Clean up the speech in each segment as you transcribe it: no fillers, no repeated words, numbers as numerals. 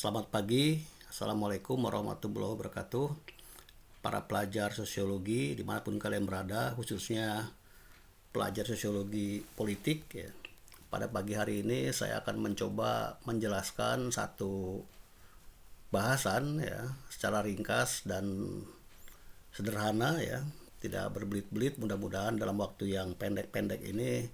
Selamat pagi, Assalamualaikum warahmatullahi wabarakatuh. Para pelajar sosiologi dimanapun kalian berada, khususnya pelajar sosiologi politik ya. Pada pagi hari ini saya akan mencoba menjelaskan satu bahasan ya secara ringkas dan sederhana ya, tidak berbelit-belit. Mudah-mudahan dalam waktu yang pendek-pendek ini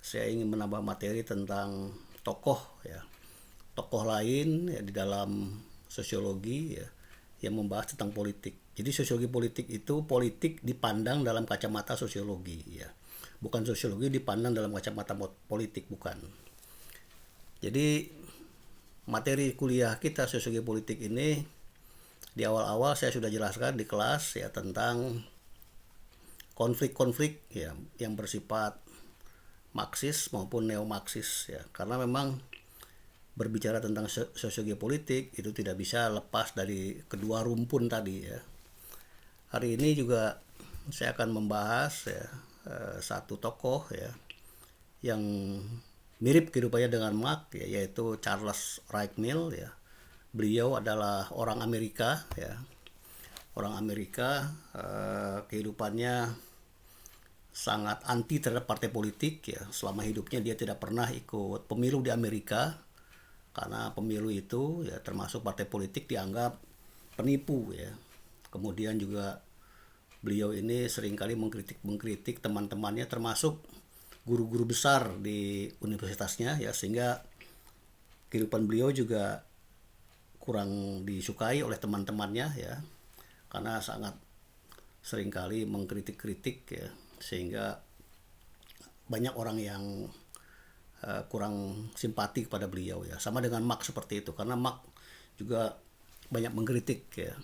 saya ingin menambah materi tentang tokoh ya, tokoh lain ya, di dalam sosiologi ya, yang membahas tentang politik. Jadi sosiologi politik itu politik dipandang dalam kacamata sosiologi ya. Bukan sosiologi dipandang dalam kacamata politik, bukan. Jadi materi kuliah kita sosiologi politik ini di awal-awal saya sudah jelaskan di kelas ya tentang konflik-konflik ya yang bersifat Marxis maupun neo-Marxis ya. Karena memang berbicara tentang sosiologi politik itu tidak bisa lepas dari kedua rumpun tadi ya. Hari ini juga saya akan membahas ya satu tokoh ya yang mirip kehidupannya dengan Marx ya, yaitu Charles Wright-Mill ya. Beliau adalah orang Amerika ya. Orang Amerika, kehidupannya sangat anti terhadap partai politik ya. Selama hidupnya dia tidak pernah ikut pemilu di Amerika, karena pemilu itu ya termasuk partai politik dianggap penipu ya. Kemudian juga beliau ini seringkali mengkritik teman-temannya, termasuk guru-guru besar di universitasnya ya, sehingga kehidupan beliau juga kurang disukai oleh teman-temannya ya, karena sangat seringkali mengkritik-kritik ya, sehingga banyak orang yang kurang simpati kepada beliau ya. Sama dengan Marx seperti itu, karena Marx juga banyak mengkritik ya.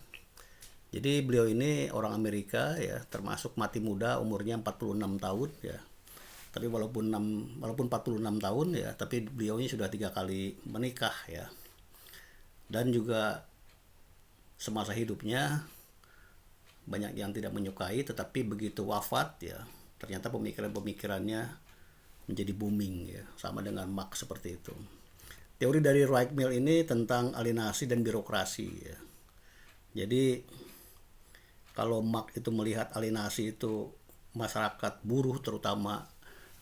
Jadi beliau ini orang Amerika ya, termasuk mati muda, umurnya 46 tahun ya. Tapi walaupun 46 tahun ya, tapi beliau ini sudah 3 kali menikah ya. Dan juga semasa hidupnya banyak yang tidak menyukai, tetapi begitu wafat ya, ternyata pemikiran-pemikirannya menjadi booming ya, sama dengan Marx seperti itu. Teori dari Wright-Mill ini tentang alienasi dan birokrasi ya. Jadi kalau Marx itu melihat alienasi itu masyarakat buruh terutama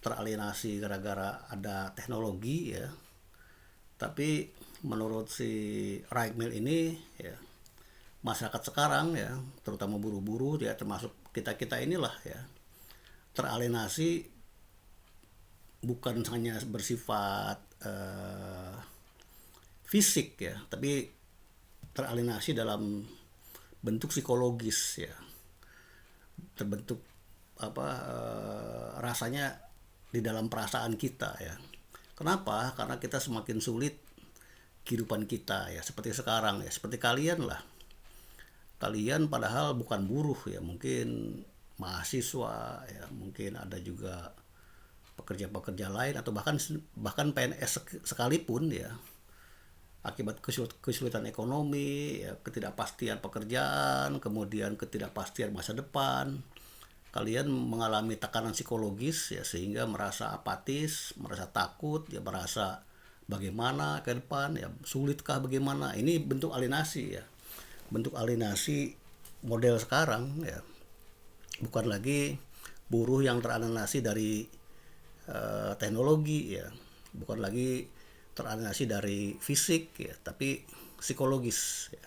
teralienasi gara-gara ada teknologi ya. Tapi menurut si Wright-Mill ini ya, masyarakat sekarang ya, terutama buruh-buruh ya, termasuk kita-kita inilah ya, teralienasi bukan hanya bersifat fisik ya, tapi teralienasi dalam bentuk psikologis ya, terbentuk rasanya di dalam perasaan kita ya. Kenapa? Karena kita semakin sulit kehidupan kita ya, seperti sekarang ya, seperti kalian lah. Kalian padahal bukan buruh ya, mungkin mahasiswa ya, mungkin ada juga pekerja-pekerja lain atau bahkan PNS sekalipun ya, akibat kesulitan ekonomi ya, ketidakpastian pekerjaan, kemudian ketidakpastian masa depan, kalian mengalami tekanan psikologis ya, sehingga merasa apatis, merasa takut ya, merasa bagaimana ke depan ya, sulitkah bagaimana. Ini bentuk alienasi ya, bentuk alienasi model sekarang ya. Bukan lagi buruh yang teralienasi dari teknologi ya, bukan lagi teralienasi dari fisik ya, tapi psikologis ya.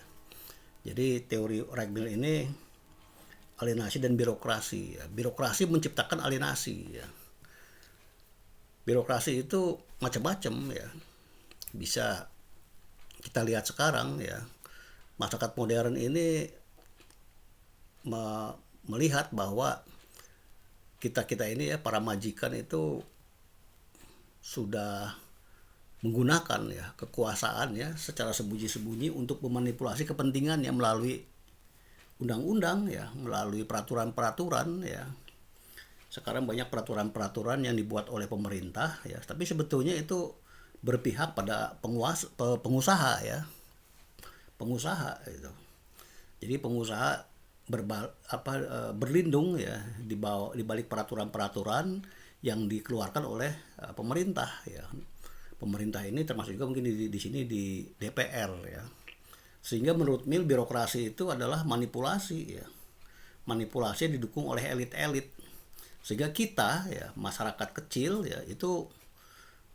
Jadi teori Wright-Mill ini alienasi dan birokrasi ya. Birokrasi menciptakan alienasi ya. Birokrasi itu macam-macam ya. Bisa kita lihat sekarang ya, masyarakat modern ini melihat bahwa kita ini ya, para majikan itu sudah menggunakan ya kekuasaan ya secara sembunyi-sembunyi untuk memanipulasi kepentingannya melalui undang-undang ya, melalui peraturan-peraturan ya. Sekarang banyak peraturan-peraturan yang dibuat oleh pemerintah ya, tapi sebetulnya itu berpihak pada pengusaha ya. Pengusaha itu. Jadi pengusaha berlindung ya di balik peraturan-peraturan yang dikeluarkan oleh pemerintah ya. Pemerintah ini termasuk juga mungkin di sini di DPR ya. Sehingga menurut Mill birokrasi itu adalah manipulasi ya. Manipulasi yang didukung oleh elit-elit. Sehingga kita ya, masyarakat kecil ya, itu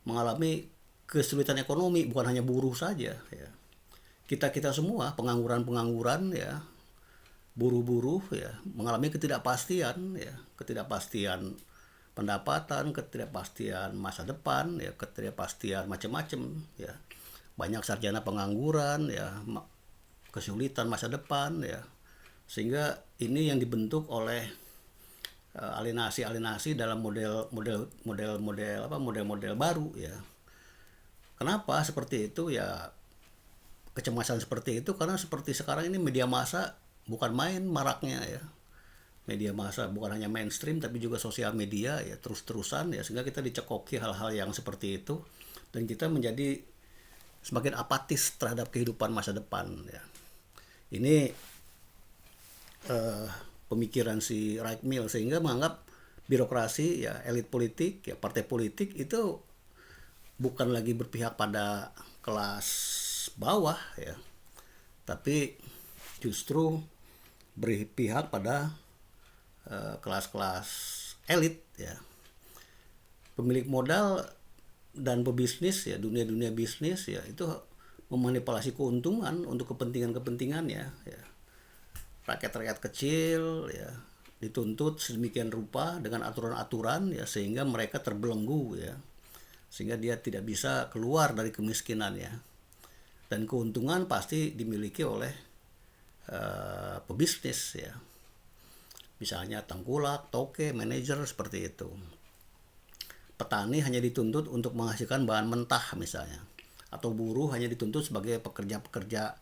mengalami kesulitan ekonomi, bukan hanya buruh saja ya. Kita semua pengangguran ya, buruh-buruh ya, mengalami ketidakpastian ya, ketidakpastian pendapatan, ketidakpastian masa depan ya, ketidakpastian macam-macam ya. Banyak sarjana pengangguran ya, kesulitan masa depan ya. Sehingga ini yang dibentuk oleh alienasi dalam model baru ya. Kenapa seperti itu ya? Kecemasan seperti itu karena seperti sekarang ini media massa bukan main maraknya ya. Media massa bukan hanya mainstream tapi juga sosial media ya, terus-terusan ya, sehingga kita dicekoki hal-hal yang seperti itu dan kita menjadi semakin apatis terhadap kehidupan masa depan ya. Ini pemikiran si Wright Mill, sehingga menganggap birokrasi ya, elit politik ya, partai politik itu bukan lagi berpihak pada kelas bawah ya, tapi justru berpihak pada kelas-kelas elit ya, pemilik modal dan pebisnis ya, dunia bisnis ya, itu memanipulasi keuntungan untuk kepentingannya ya. Rakyat-rakyat kecil ya dituntut sedemikian rupa dengan aturan-aturan ya, sehingga mereka terbelenggu ya, sehingga dia tidak bisa keluar dari kemiskinannya, dan keuntungan pasti dimiliki oleh pebisnis ya, misalnya tengkulak, toke, manajer, seperti itu. Petani hanya dituntut untuk menghasilkan bahan mentah misalnya, atau buruh hanya dituntut sebagai pekerja-pekerja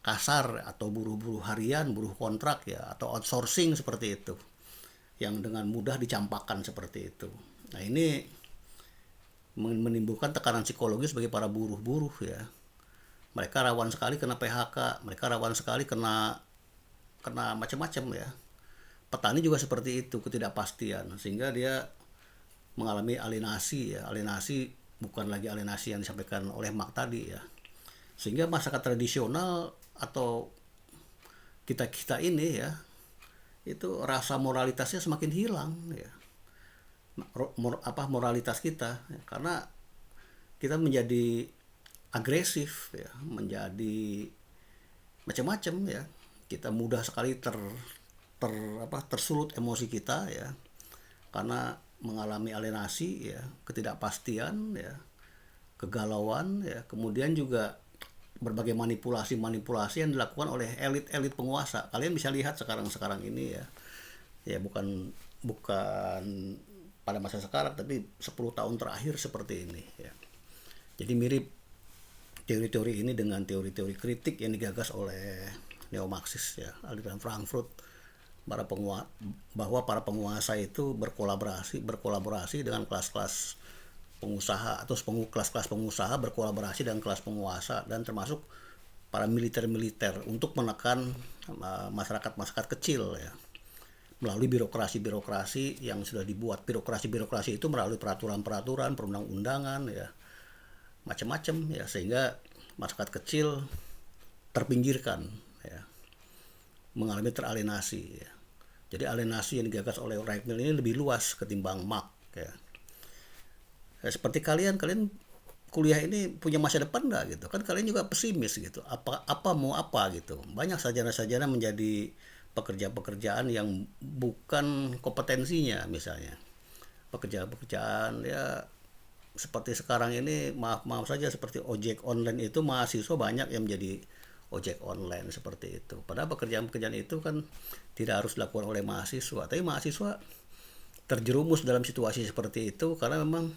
kasar atau buruh-buruh harian, buruh kontrak ya, atau outsourcing seperti itu, yang dengan mudah dicampakkan seperti itu. Nah, ini menimbulkan tekanan psikologis bagi para buruh-buruh ya. Mereka rawan sekali kena PHK, mereka rawan sekali kena macam-macam ya. Petani juga seperti itu, ketidakpastian, sehingga dia mengalami alienasi ya. Alienasi bukan lagi alienasi yang disampaikan oleh Mark tadi ya. Sehingga masyarakat tradisional atau kita ini ya, itu rasa moralitasnya semakin hilang ya. Moralitas kita ya, karena kita menjadi agresif ya, menjadi macam-macam ya. Kita mudah sekali tersulut emosi kita ya, karena mengalami alienasi ya, ketidakpastian ya, kegalauan ya, kemudian juga berbagai manipulasi yang dilakukan oleh elit penguasa. Kalian bisa lihat sekarang ini ya. Ya bukan pada masa sekarang, tapi 10 tahun terakhir seperti ini ya. Jadi mirip teori-teori ini dengan teori-teori kritik yang digagas oleh neo-Marxis ya, aliran Frankfurt, bahwa para penguasa itu berkolaborasi dengan kelas-kelas pengusaha, atau kelas-kelas pengusaha berkolaborasi dengan kelas penguasa, dan termasuk para militer untuk menekan masyarakat kecil ya, melalui birokrasi yang sudah dibuat. Birokrasi itu melalui peraturan-peraturan, perundang-undangan ya, macam-macam ya, sehingga masyarakat kecil terpinggirkan ya, mengalami teralienasi ya. Jadi alienasi yang digagas oleh Wright Mill ini lebih luas ketimbang Marx ya. Seperti kalian kuliah ini punya masa depan nggak gitu kan? Kalian juga pesimis gitu, mau apa gitu. Banyak sarjana menjadi pekerjaan yang bukan kompetensinya, misalnya pekerjaan ya seperti sekarang ini, maaf saja, seperti ojek online itu, mahasiswa banyak yang menjadi ojek online seperti itu. Padahal pekerjaan itu kan tidak harus dilakukan oleh mahasiswa, tapi mahasiswa terjerumus dalam situasi seperti itu karena memang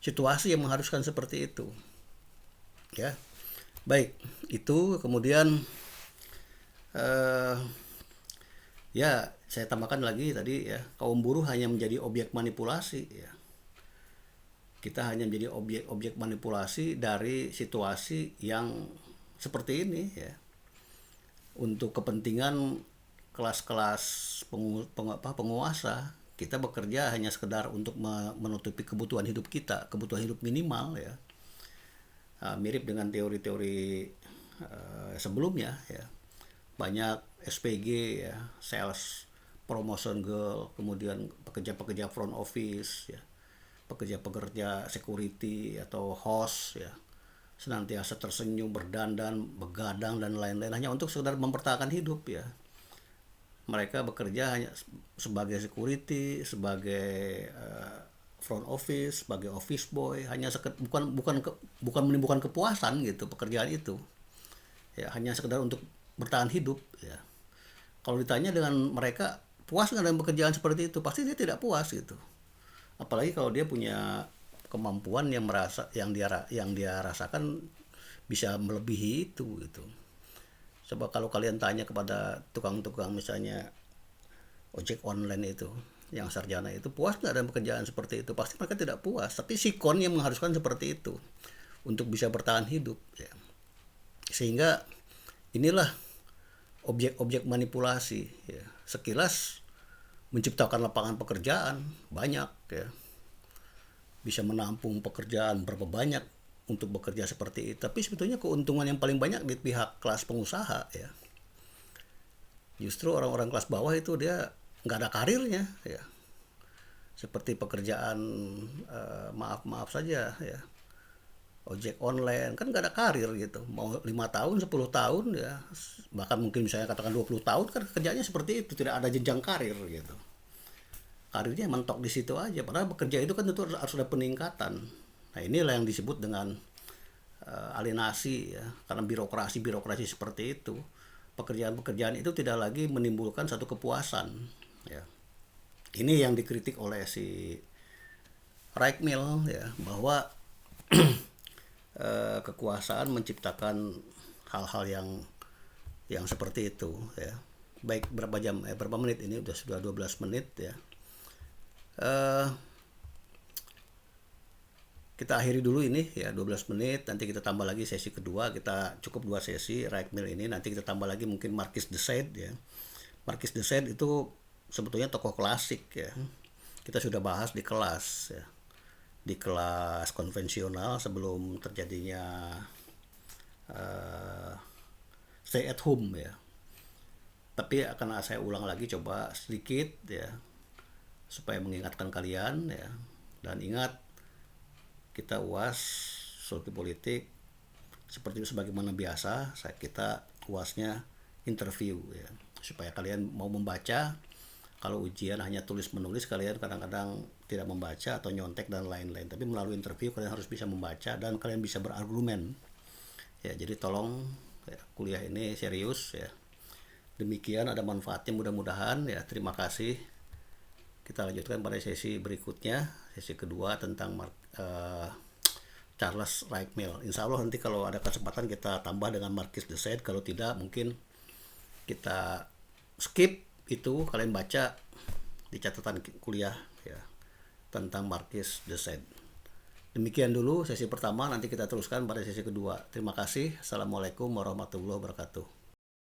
situasi yang mengharuskan seperti itu ya. Baik, itu kemudian ya saya tambahkan lagi tadi ya, kaum buruh hanya menjadi objek manipulasi ya. Kita hanya menjadi objek manipulasi dari situasi yang seperti ini ya, untuk kepentingan kelas-kelas penguasa. Kita bekerja hanya sekedar untuk menutupi kebutuhan hidup kita, kebutuhan hidup minimal ya. Mirip dengan teori-teori sebelumnya ya. Banyak SPG ya, sales promotion girl, kemudian pekerja-pekerja front office ya, pekerja-pekerja security atau host ya, senantiasa tersenyum, berdandan, begadang dan lain-lain hanya untuk sekedar mempertahankan hidup ya. Mereka bekerja hanya sebagai security, sebagai front office, sebagai office boy, hanya bukan menimbulkan kepuasan gitu pekerjaan itu. Ya, hanya sekedar untuk bertahan hidup ya. Kalau ditanya dengan mereka puas nggak dengan pekerjaan seperti itu, pasti dia tidak puas gitu. Apalagi kalau dia punya kemampuan yang dia rasakan bisa melebihi itu gitu. Coba kalau kalian tanya kepada tukang-tukang misalnya ojek online itu yang sarjana itu, puas nggak dengan pekerjaan seperti itu, pasti mereka tidak puas. Tapi sikon yang mengharuskan seperti itu untuk bisa bertahan hidup ya. Sehingga inilah objek-objek manipulasi ya. Sekilas menciptakan lapangan pekerjaan banyak ya, bisa menampung pekerjaan berapa banyak untuk bekerja seperti itu, tapi sebetulnya keuntungan yang paling banyak di pihak kelas pengusaha ya. Justru orang-orang kelas bawah itu dia nggak ada karirnya ya, seperti pekerjaan maaf saja ya, ojek online kan nggak ada karir gitu, mau 5 tahun 10 tahun ya, bahkan mungkin misalnya katakan 20 tahun kan kerjanya seperti itu, tidak ada jenjang karir gitu, karirnya mentok di situ aja, padahal bekerja itu kan tentu harus ada peningkatan. Nah inilah yang disebut dengan alienasi ya, karena birokrasi seperti itu, pekerjaan-pekerjaan itu tidak lagi menimbulkan satu kepuasan ya. Ini yang dikritik oleh si Reichmil ya, bahwa kekuasaan menciptakan hal-hal yang seperti itu ya. Baik, berapa menit ini, sudah 12 menit ya. Kita akhiri dulu ini ya, 12 menit, nanti kita tambah lagi sesi kedua, kita cukup 2 sesi Reichmil ini, nanti kita tambah lagi mungkin Marquis de Sade ya. Marquis de Sade itu sebetulnya tokoh klasik ya, kita sudah bahas di kelas ya, di kelas konvensional sebelum terjadinya stay at home ya. Tapi akan saya ulang lagi coba sedikit ya, supaya mengingatkan kalian ya. Dan ingat, kita UAS Sosiologi Politik seperti sebagaimana biasa, kita UASnya interview ya, supaya kalian mau membaca. Kalau ujian hanya tulis menulis, kalian kadang-kadang tidak membaca atau nyontek dan lain-lain, tapi melalui interview kalian harus bisa membaca dan kalian bisa berargumen ya. Jadi tolong ya, kuliah ini serius ya. Demikian, ada manfaatnya mudah-mudahan ya. Terima kasih. Kita lanjutkan pada sesi berikutnya, sesi kedua tentang Charles Reichmil. Insya Allah nanti kalau ada kesempatan kita tambah dengan Marquis de Sade, kalau tidak mungkin kita skip itu, kalian baca di catatan kuliah ya tentang Marquis de Sade. Demikian dulu sesi pertama, nanti kita teruskan pada sesi kedua. Terima kasih. Assalamualaikum warahmatullahi wabarakatuh.